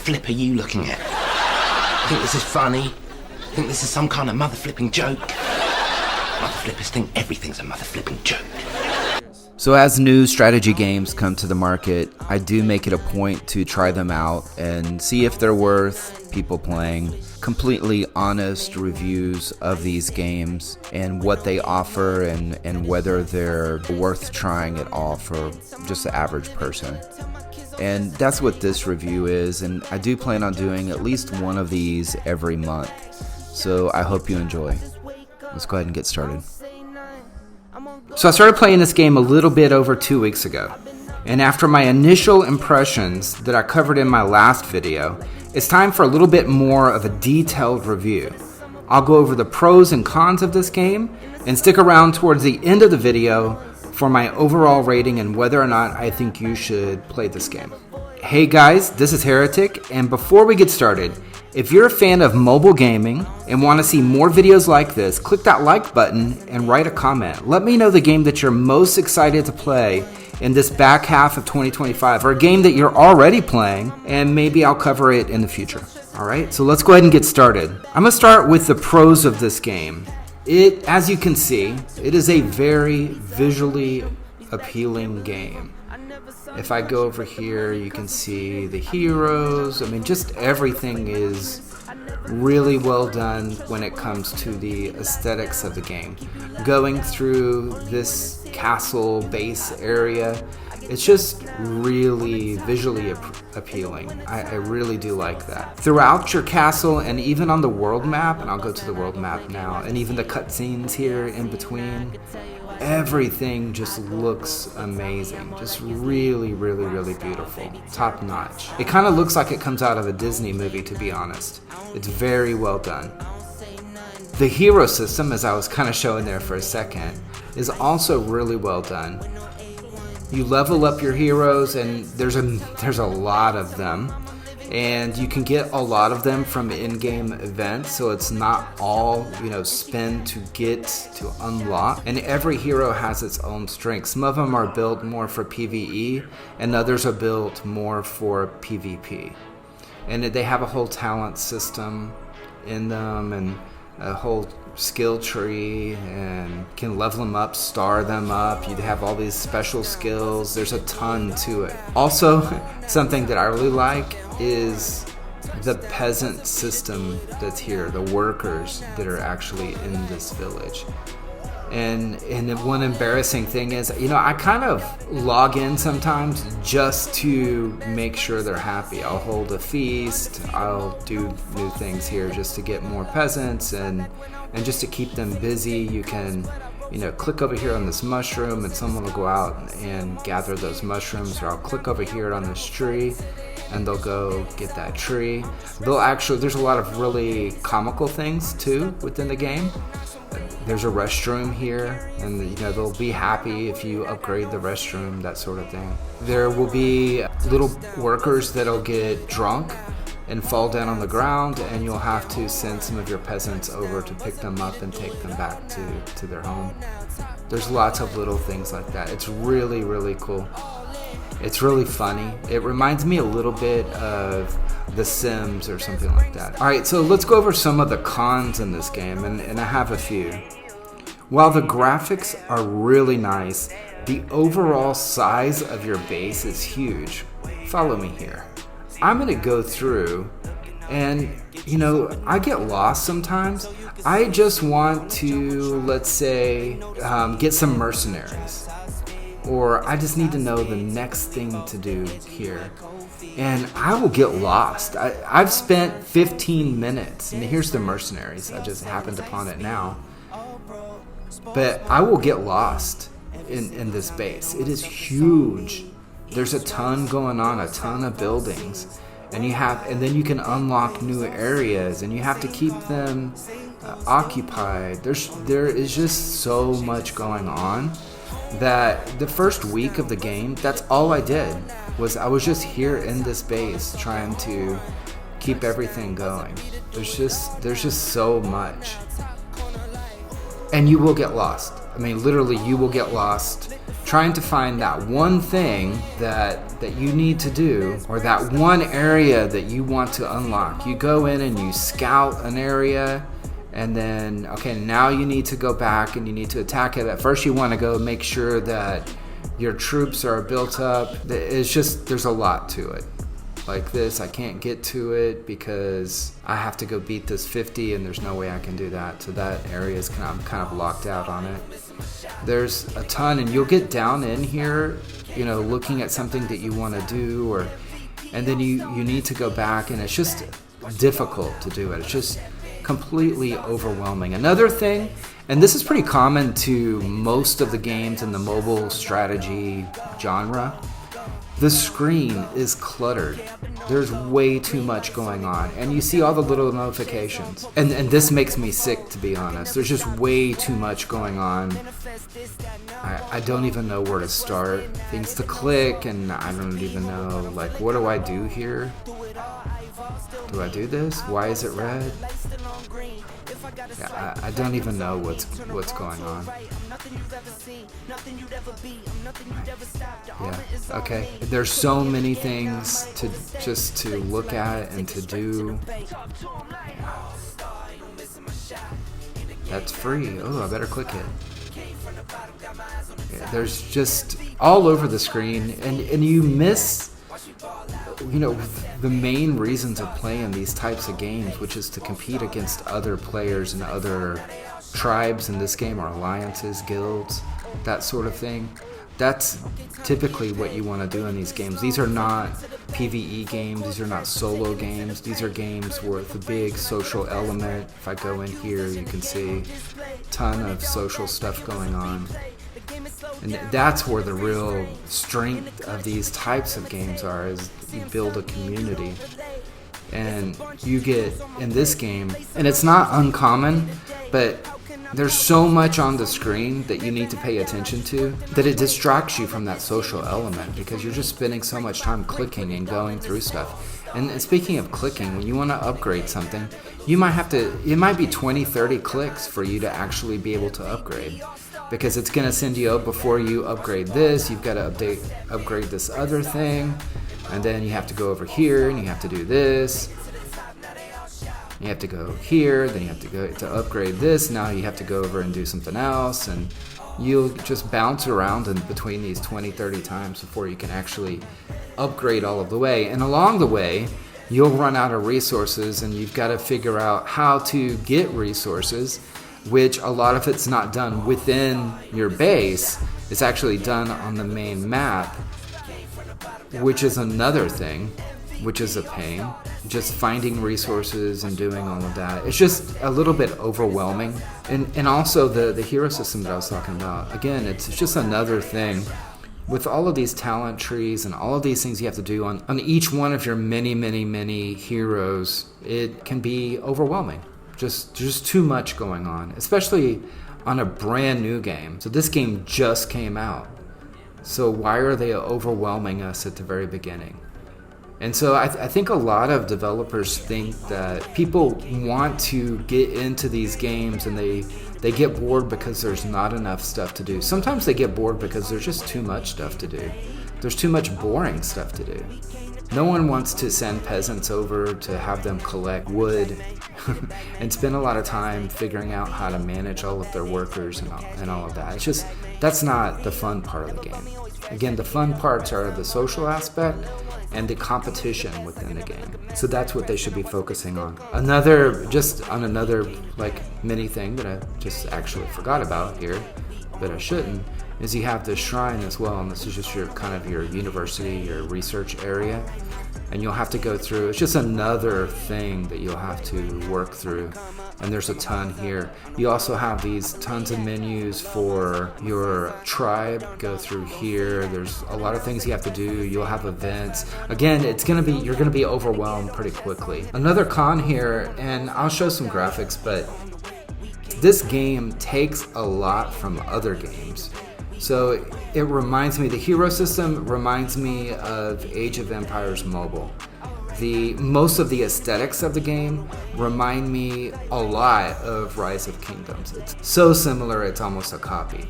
flip are you looking at? Think this is funny? Think this is some kind of mother flipping joke? Mother flippers think everything's a mother flipping joke. So as new strategy games come to the market, I do make it a point to try them out and see if they're worth people playing. Completely honest reviews of these games and what they offer and whether they're worth trying at all for just the average person. And that's what this review is, and I do plan on doing at least one of these every month. So I hope you enjoy. Let's go ahead and get started. So I started playing this game a little bit over 2 weeks ago, and after my initial impressions that I covered in my last video, it's time for a little bit more of a detailed review. I'll go over the pros and cons of this game, and stick around towards the end of the video for my overall rating and whether or not I think you should play this game. Hey guys, this is Heretic, and before we get started, if you're a fan of mobile gaming and want to see more videos like this, click that like button and write a comment. Let me know the game that you're most excited to play in this back half of 2025, or a game that you're already playing, and maybe I'll cover it in the future. Alright, so let's go ahead and get started. I'm going to start with the pros of this game. As you can see, it is a very visually appealing game. If I go over here, you can see the heroes. I mean, just everything is really well done when it comes to the aesthetics of the game. Going through this castle base area, it's just really visually appealing. I really do like that. Throughout your castle and even on the world map, and I'll go to the world map now, and even the cutscenes here in between, everything just looks amazing. Just really, really, really beautiful. Top notch. It kind of looks like it comes out of a Disney movie, to be honest. It's very well done. The hero system, as I was kind of showing there for a second, is also really well done. You level up your heroes, and there's a lot of them. And you can get a lot of them from in-game events, so it's not all, spend to get to unlock. And every hero has its own strengths. Some of them are built more for PvE, and others are built more for PvP. And they have a whole talent system in them, and a whole skill tree, and can level them up, star them up. You have all these special skills. There's a ton to it. Also, something that I really like is the peasant system that's here, the workers that are actually in this village. And one embarrassing thing is, I kind of log in sometimes just to make sure they're happy. I'll hold a feast, I'll do new things here just to get more peasants and just to keep them busy. You can click over here on this mushroom and someone will go out and gather those mushrooms, or I'll click over here on this tree and they'll go get that tree. There's a lot of really comical things too within the game. There's a restroom here, and they'll be happy if you upgrade the restroom, that sort of thing. There will be little workers that'll get drunk and fall down on the ground, and you'll have to send some of your peasants over to pick them up and take them back to their home. There's lots of little things like that. It's really, really cool. It's really funny. It reminds me a little bit of The Sims or something like that. Alright, so let's go over some of the cons in this game, and I have a few. While the graphics are really nice, the overall size of your base is huge. Follow me here. I'm going to go through, and I get lost sometimes. I just want to, let's say, get some mercenaries. Or I just need to know the next thing to do here. And I will get lost. I've spent 15 minutes, and here's the mercenaries. I just happened upon it now. But I will get lost in this base. It is huge. There's a ton going on, a ton of buildings. And then you can unlock new areas, and you have to keep them occupied. There is just so much going on that the first week of the game, that's all I did. I was just here in this base trying to keep everything going. There's just so much. And you will get lost. I mean, literally, you will get lost trying to find that one thing that you need to do, or that one area that you want to unlock. You go in and you scout an area, and then, okay, now you need to go back and you need to attack it. At first you want to go make sure that your troops are built up. It's just, there's a lot to it. Like this, I can't get to it because I have to go beat this 50 and there's no way I can do that. So that area is I'm kind of locked out on it. There's a ton, and you'll get down in here, looking at something that you want to do, and then you need to go back, and it's just difficult to do it. It's just completely overwhelming. Another thing, and this is pretty common to most of the games in the mobile strategy genre, the screen is cluttered. There's way too much going on, and you see all the little notifications. And this makes me sick, to be honest. There's just way too much going on. I don't even know where to start. Things to click, and I don't even know, like, what do I do here? Do I do this? Why is it red? Yeah, I don't even know what's going on. Yeah, okay. There's so many things to look at and to do. That's free. Oh, I better click it. Yeah, there's just all over the screen, and you miss the main reasons of playing these types of games, which is to compete against other players and other tribes in this game, or alliances, guilds, that sort of thing. That's typically what you want to do in these games. These are not PvE games. These are not solo games. These are games with a big social element. If I go in here, you can see a ton of social stuff going on. And that's where the real strength of these types of games are, is you build a community. And you get, in this game, and it's not uncommon, but there's so much on the screen that you need to pay attention to that it distracts you from that social element, because you're just spending so much time clicking and going through stuff. And speaking of clicking, when you want to upgrade something, it might be 20, 30 clicks for you to actually be able to upgrade. Because it's going to send you, before you upgrade this, you've got to upgrade this other thing, and then you have to go over here and you have to do this. You have to go here, then you have to go to upgrade this. Now you have to go over and do something else, and you'll just bounce around in between these 20, 30 times before you can actually upgrade all of the way. And along the way, you'll run out of resources, and you've got to figure out how to get resources, which a lot of it's not done within your base. It's actually done on the main map, which is another thing, which is a pain. Just finding resources and doing all of that. It's just a little bit overwhelming. And also the hero system that I was talking about. Again, it's just another thing. With all of these talent trees and all of these things you have to do on each one of your many, many, many heroes, it can be overwhelming. Just too much going on, especially on a brand new game. So this game just came out. So why are they overwhelming us at the very beginning? And so I think a lot of developers think that people want to get into these games and they get bored because there's not enough stuff to do. Sometimes they get bored because there's just too much stuff to do. There's too much boring stuff to do. No one wants to send peasants over to have them collect wood and spend a lot of time figuring out how to manage all of their workers and all of that. It's just, that's not the fun part of the game. Again, the fun parts are the social aspect and the competition within the game. So that's what they should be focusing on. Another mini thing that I just actually forgot about here, but I shouldn't, is you have this shrine as well, and this is just your university, your research area, and you'll have to go through. It's just another thing that you'll have to work through, and there's a ton here. You also have these tons of menus for your tribe. Go through here. There's a lot of things you have to do. You'll have events. Again, you're gonna be overwhelmed pretty quickly. Another con here, and I'll show some graphics, but this game takes a lot from other games. So it reminds me, the hero system reminds me of Age of Empires Mobile. Most of the aesthetics of the game remind me a lot of Rise of Kingdoms. It's so similar, it's almost a copy.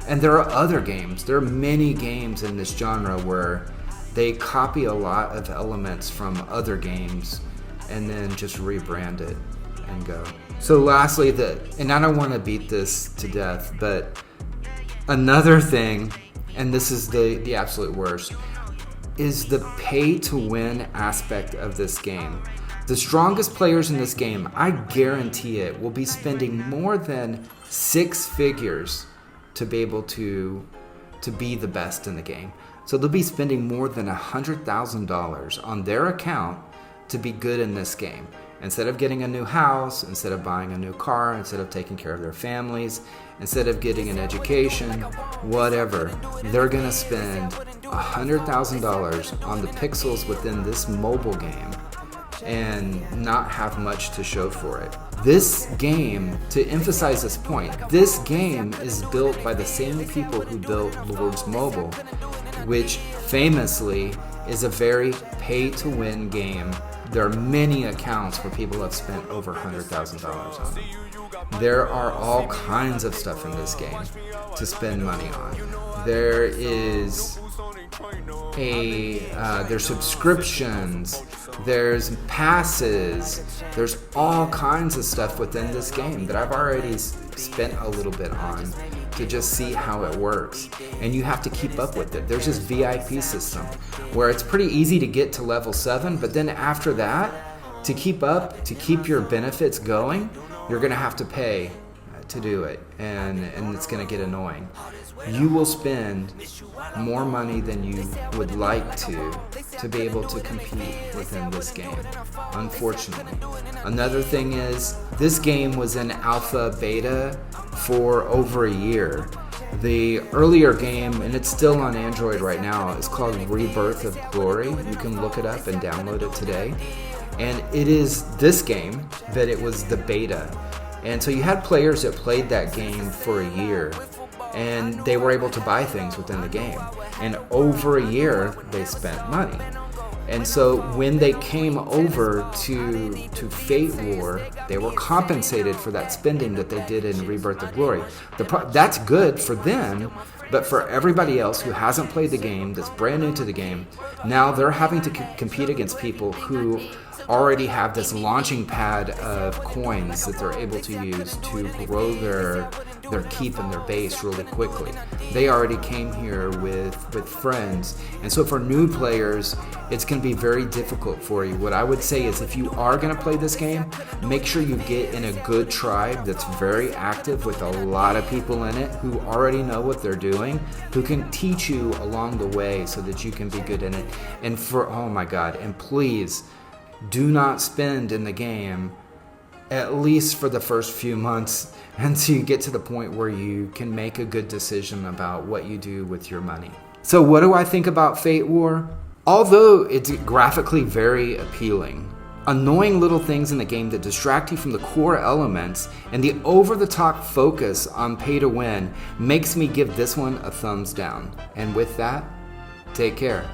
And there are other games. There are many games in this genre where they copy a lot of elements from other games and then just rebrand it and go. So lastly, and I don't want to beat this to death, but another thing, and this is the absolute worst, is the pay-to-win aspect of this game. The strongest players in this game, I guarantee it, will be spending more than 6 figures to be able to be the best in the game. So they'll be spending more than $100,000 on their account to be good in this game. Instead of getting a new house, instead of buying a new car, instead of taking care of their families, instead of getting an education, whatever, they're gonna spend $100,000 on the pixels within this mobile game and not have much to show for it. This game, to emphasize this point, this game is built by the same people who built Lords Mobile, which famously is a very pay-to-win game. There are many accounts where people have spent over $100,000 on them. There are all kinds of stuff in this game to spend money on. There is there's subscriptions, there's passes, there's all kinds of stuff within this game that I've already spent a little bit on to just see how it works. And you have to keep up with it. There's this VIP system where it's pretty easy to get to level 7, but then after that, to keep up, to keep your benefits going, you're gonna have to pay to do it, and it's gonna get annoying. You will spend more money than you would like to be able to compete within this game, unfortunately. Another thing is, this game was in alpha beta for over a year. The earlier game, and it's still on Android right now, is called Rebirth of Glory. You can look it up and download it today. And it is this game, but it was the beta. And so you had players that played that game for a year, and they were able to buy things within the game. And over a year, they spent money. And so when they came over to Fate War, they were compensated for that spending that they did in Rebirth of Glory. That's good for them, but for everybody else who hasn't played the game, that's brand new to the game, now they're having to compete against people who already have this launching pad of coins that they're able to use to grow their keep and their base really quickly. They already came here with friends, and so for new players, it's going to be very difficult for you. What I would say is, if you are going to play this game, make sure you get in a good tribe that's very active with a lot of people in it who already know what they're doing, who can teach you along the way so that you can be good in it. And oh my God, and please, do not spend in the game, at least for the first few months, until you get to the point where you can make a good decision about what you do with your money. So what do I think about Fate War? Although it's graphically very appealing, annoying little things in the game that distract you from the core elements and the over-the-top focus on pay to win makes me give this one a thumbs down. And with that, take care.